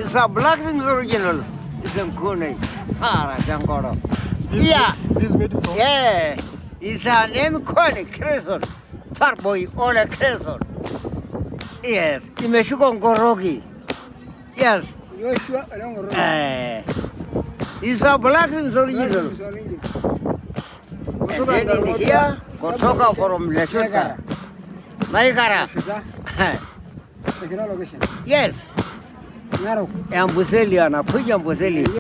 It's a Blacksmith original. It's a Ngunono. Jangoro. Yeah. This is made from? Yeah. It's a name called Crescent. Farboy or a Crescent. Yes. Imeshuka Ngorogi. Yes. You sure? I don't know. It's a Blacksmith original. And then in here, kutoka from Lesotho. Maigara. Yes. Narok. Amboseli anakuja Amboseli.